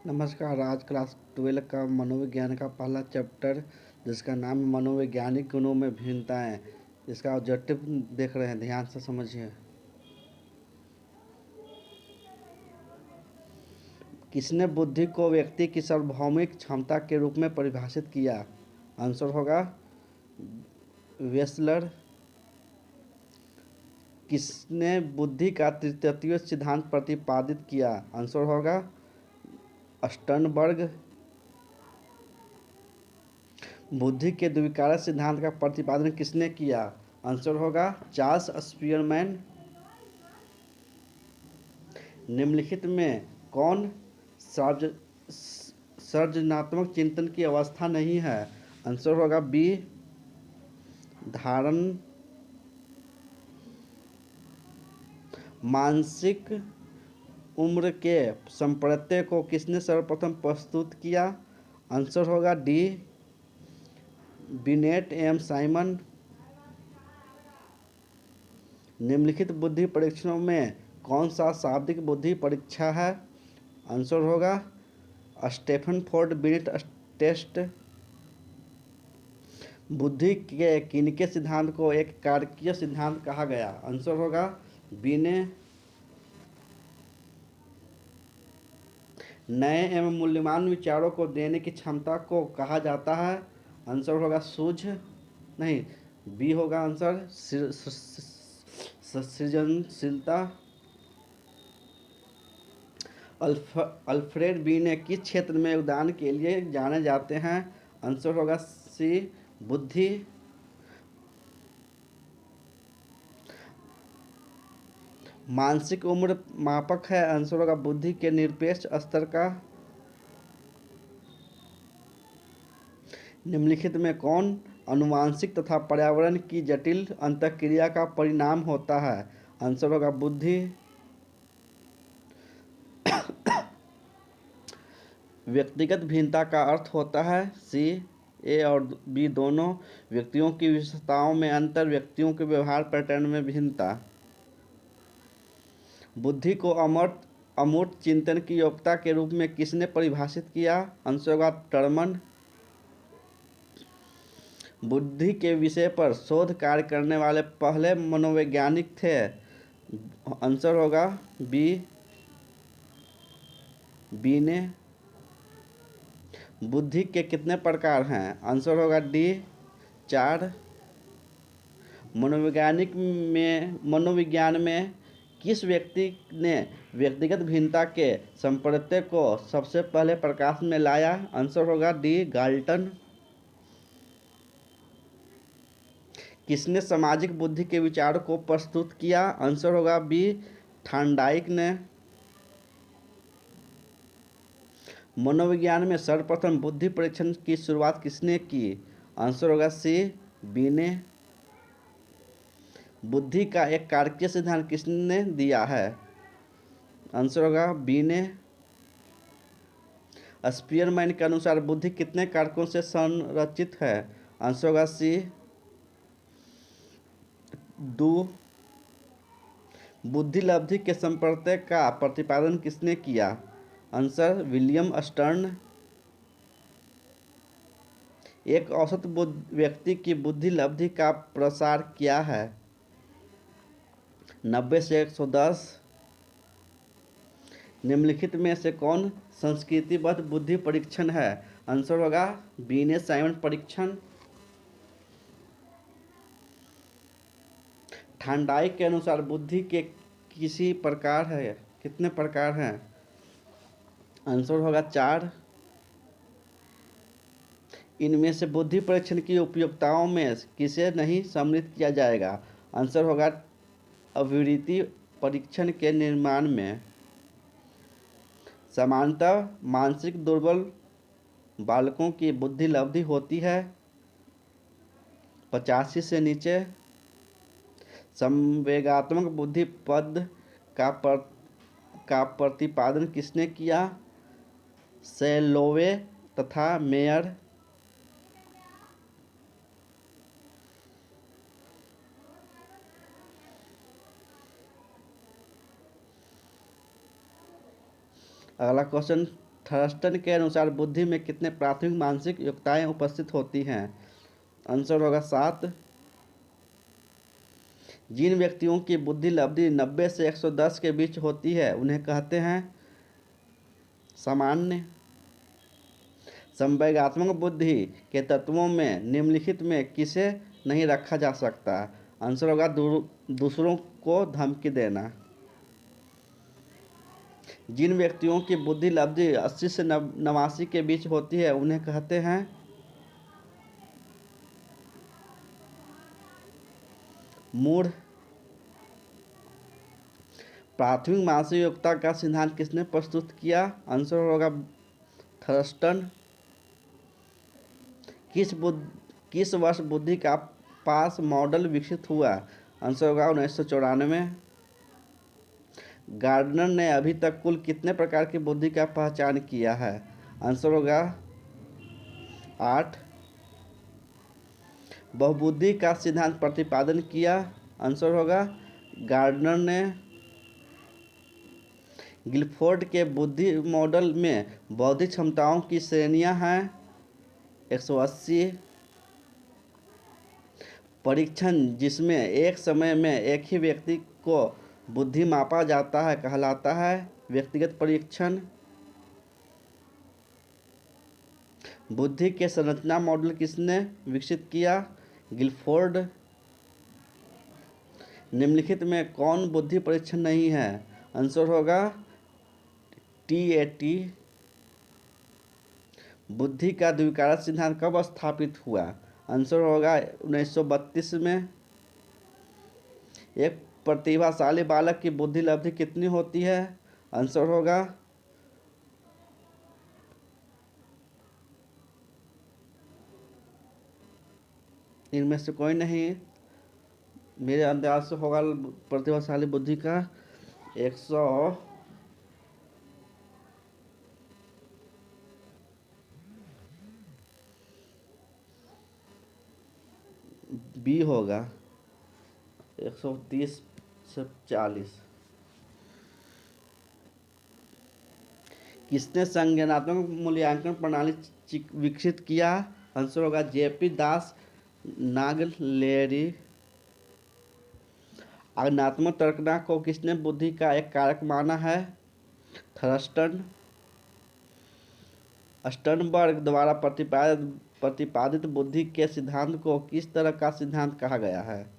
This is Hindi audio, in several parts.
नमस्कार। आज क्लास 12 का मनोविज्ञान का पहला चैप्टर जिसका नाम है मनोवैज्ञानिक गुणों में भिन्नताएं। इसका ऑब्जेक्टिव देख रहे हैं, ध्यान से समझिए। किसने बुद्धि को व्यक्ति की सार्वभौमिक क्षमता के रूप में परिभाषित किया? आंसर होगा वेसलर। किसने बुद्धि का तृतीय सिद्धांत प्रतिपादित किया? आंसर होगा स्टर्नबर्ग। बुद्धि के द्विकारक सिद्धांत का प्रतिपादन किसने किया? आंसर होगा चार्ल्स स्पीयरमैन। निम्नलिखित में कौन सृजनात्मक चिंतन की अवस्था नहीं है? आंसर होगा बी धारण। मानसिक उम्र के संप्रत्यय को किसने सर्वप्रथम प्रस्तुत किया? आंसर होगा डी बिनेट एम साइमन। निम्नलिखित बुद्धि परीक्षणों में कौन सा शाब्दिक बुद्धि परीक्षा है? आंसर होगा स्टेफनफोर्ड बिनेट टेस्ट। बुद्धि के किनके सिद्धांत को एक कारकीय सिद्धांत कहा गया? आंसर होगा बी ने। नए एवं मूल्यवान विचारों को देने की क्षमता को कहा जाता है? आंसर होगा सूझ। नहीं, बी होगा आंसर सृजनशीलता। अल्फ्रेड बी ने किस क्षेत्र में योगदान के लिए जाने जाते हैं? आंसर होगा सी बुद्धि। मानसिक उम्र मापक है? आंसर होगा बुद्धि के निरपेक्ष स्तर का। निम्नलिखित में कौन आनुवांशिक तथा पर्यावरण की जटिल अंतःक्रिया का परिणाम होता है? आंसर होगा बुद्धि। व्यक्तिगत भिन्नता का अर्थ होता है सी ए और बी दोनों। व्यक्तियों की विशेषताओं में अंतर, व्यक्तियों के व्यवहार पैटर्न में भिन्नता। बुद्धि को अमूर्त चिंतन की योग्यता के रूप में किसने परिभाषित किया? आंसर होगा टर्मन। बुद्धि के विषय पर शोध कार्य करने वाले पहले मनोवैज्ञानिक थे? आंसर होगा बी ने। बुद्धि के कितने प्रकार हैं? आंसर होगा डी 4। मनोविज्ञान में किस व्यक्ति ने व्यक्तिगत भिन्नता के संप्रत्यय को सबसे पहले प्रकाश में लाया? आंसर होगा डी गाल्टन। किसने सामाजिक बुद्धि के विचार को प्रस्तुत किया? आंसर होगा बी थॉर्नडाइक ने। मनोविज्ञान में सर्वप्रथम बुद्धि परीक्षण की शुरुआत किसने की? आंसर होगा सी बी ने। बुद्धि का एक कारकीय सिद्धांत किसने दिया है? आंसर होगा बी ने। स्पीयरमैन के अनुसार बुद्धि कितने कारकों से संरचित है? आंसर होगा सी 2। बुद्धि लब्धि के संप्रत्यय का प्रतिपादन किसने किया? Answer William stern. एक औसत व्यक्ति की बुद्धि लब्धि का प्रसार क्या है? 90 से 110। निम्नलिखित में से कौन संस्कृतिबद्ध बुद्धि परीक्षण है? आंसर होगा बीने साइमन परीक्षण। थॉर्नडाइक के अनुसार बुद्धि के किसी प्रकार है कितने प्रकार हैं? आंसर होगा 4। इनमें से बुद्धि परीक्षण की उपयोगिताओं में किसे नहीं सम्मिलित किया जाएगा? आंसर होगा अभिवृत्ति परीक्षण के निर्माण में। सामान्यतः मानसिक दुर्बल बालकों की बुद्धि लब्धि होती है 85 से नीचे। संवेगात्मक बुद्धि पद का प्रतिपादन किसने किया? सैलोवे तथा मेयर। अगला क्वेश्चन थर्स्टन के अनुसार बुद्धि में कितने प्राथमिक मानसिक योग्यताएं उपस्थित होती हैं? आंसर होगा 7। जिन व्यक्तियों की बुद्धि लब्धि 90 से 110 के बीच होती है उन्हें कहते हैं सामान्य। संवेगात्मक बुद्धि के तत्वों में निम्नलिखित में किसे नहीं रखा जा सकता? आंसर होगा दूसरों को धमकी देना। जिन व्यक्तियों की बुद्धि लब्धि 80 से 89 के बीच होती है उन्हें कहते हैं मूढ़। प्राथमिक मानसिक योग्यता का सिद्धांत किसने प्रस्तुत किया? आंसर होगा थर्स्टन। किस वर्ष बुद्धि का पास मॉडल विकसित हुआ? आंसर होगा 1994। गार्डनर ने अभी तक कुल कितने प्रकार की बुद्धि का पहचान किया है? आंसर होगा 8। बहुबुद्धि का सिद्धांत प्रतिपादन किया? आंसर होगा गार्डनर ने। गिलफोर्ड के बुद्धि मॉडल में बौद्धिक क्षमताओं की श्रेणियां हैं 180। परीक्षण जिसमें एक समय में एक ही व्यक्ति को बुद्धि मापा जाता है कहलाता है व्यक्तिगत परीक्षण। बुद्धि के संरचना मॉडल किसने विकसित किया? गिलफोर्ड। निम्नलिखित में कौन बुद्धि परीक्षण नहीं है? आंसर होगा TAT। बुद्धि का द्विकारक सिद्धांत कब स्थापित हुआ? आंसर होगा 1932 में। एक प्रतिभाशाली बालक की बुद्धि लब्धि कितनी होती है? आंसर होगा इनमें से कोई नहीं। मेरे अंदाज से होगा प्रतिभाशाली बुद्धि का 120 होगा 130 से 40। किसने संज्ञानात्मक मूल्यांकन प्रणाली विकसित किया? आंसर होगा JP दास नागलेरी। आज्ञानात्मक तर्कना को किसने बुद्धि का एक कारक माना है? थर्स्टन। स्टर्नबर्ग द्वारा प्रतिपादित बुद्धि के सिद्धांत को किस तरह का सिद्धांत कहा गया है?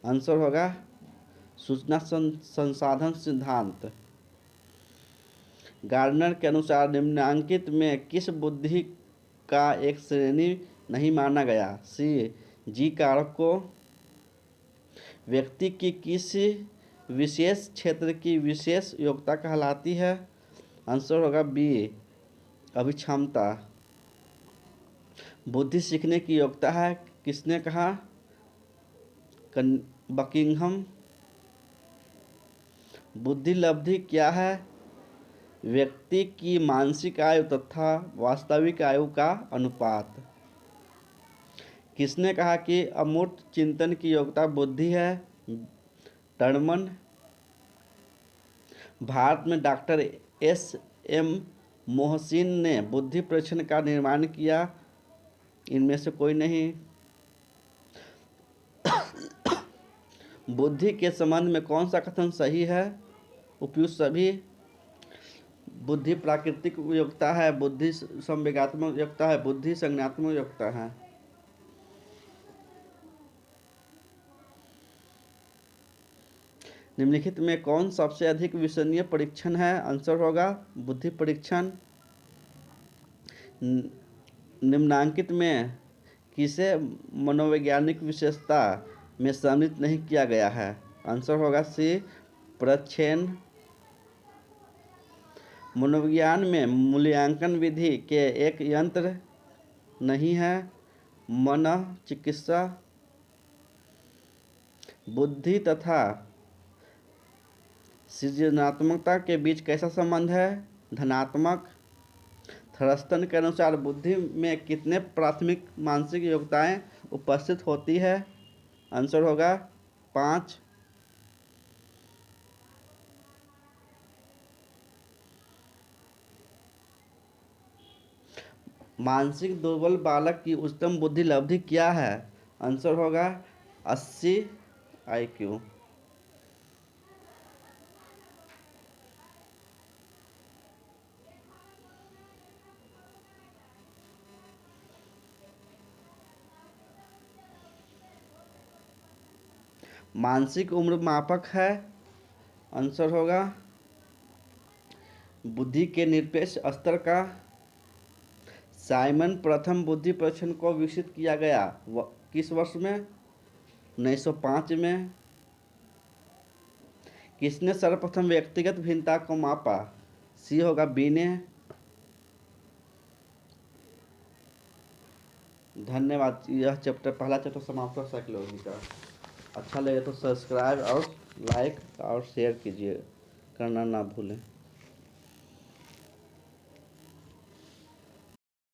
आंसर होगा सूचना संसाधन सिद्धांत। गार्डनर के अनुसार निम्नांकित में किस बुद्धि का एक श्रेणी नहीं माना गया? C जी कारक को। व्यक्ति की किसी विशेष क्षेत्र की विशेष योग्यता कहलाती है? आंसर होगा B अभिक्षमता। बुद्धि सीखने की योग्यता है किसने कहा? बकिंघम। बुद्धि लब्धि क्या है? व्यक्ति की मानसिक आयु तथा वास्तविक आयु का अनुपात। किसने कहा कि अमूर्त चिंतन की योग्यता बुद्धि है? टर्मन। भारत में डॉक्टर SM मोहसिन ने बुद्धि परीक्षण का निर्माण किया? इनमें से कोई नहीं। बुद्धि के संबंध में कौन सा कथन सही है? उपयुक्त सभी। बुद्धि प्राकृतिक योग्यता है, बुद्धि संवेगात्मक योग्यता है, बुद्धि संज्ञानात्मक योग्यता है। निम्नलिखित में कौन सबसे अधिक विश्वसनीय परीक्षण है? आंसर होगा बुद्धि परीक्षण। निम्नांकित में किसे मनोवैज्ञानिक विशेषता में सम्मिलित नहीं किया गया है? आंसर होगा C प्रच्छेन। मनोविज्ञान में मूल्यांकन विधि के एक यंत्र नहीं है मनोचिकित्सा। बुद्धि तथा सृजनात्मकता के बीच कैसा संबंध है? धनात्मक। थर्स्टन के अनुसार बुद्धि में कितने प्राथमिक मानसिक योग्यताएं उपस्थित होती है? आंसर होगा 5। मानसिक दुर्बल बालक की उच्चतम बुद्धि लब्धि क्या है? आंसर होगा 80 IQ। मानसिक उम्र मापक है, आंसर होगा बुद्धि के निरपेक्ष स्तर का। साइमन प्रथम बुद्धि परीक्षण को विकसित किया गया किस वर्ष में? 1905 में। किसने सर्वप्रथम व्यक्तिगत भिन्नता को मापा? सी होगा बी ने। धन्यवाद। यह चैप्टर पहला चैप्टर समाप्त हो साइकोलॉजी का। अच्छा लगे तो सब्सक्राइब और लाइक और शेयर कीजिए, करना ना भूलें।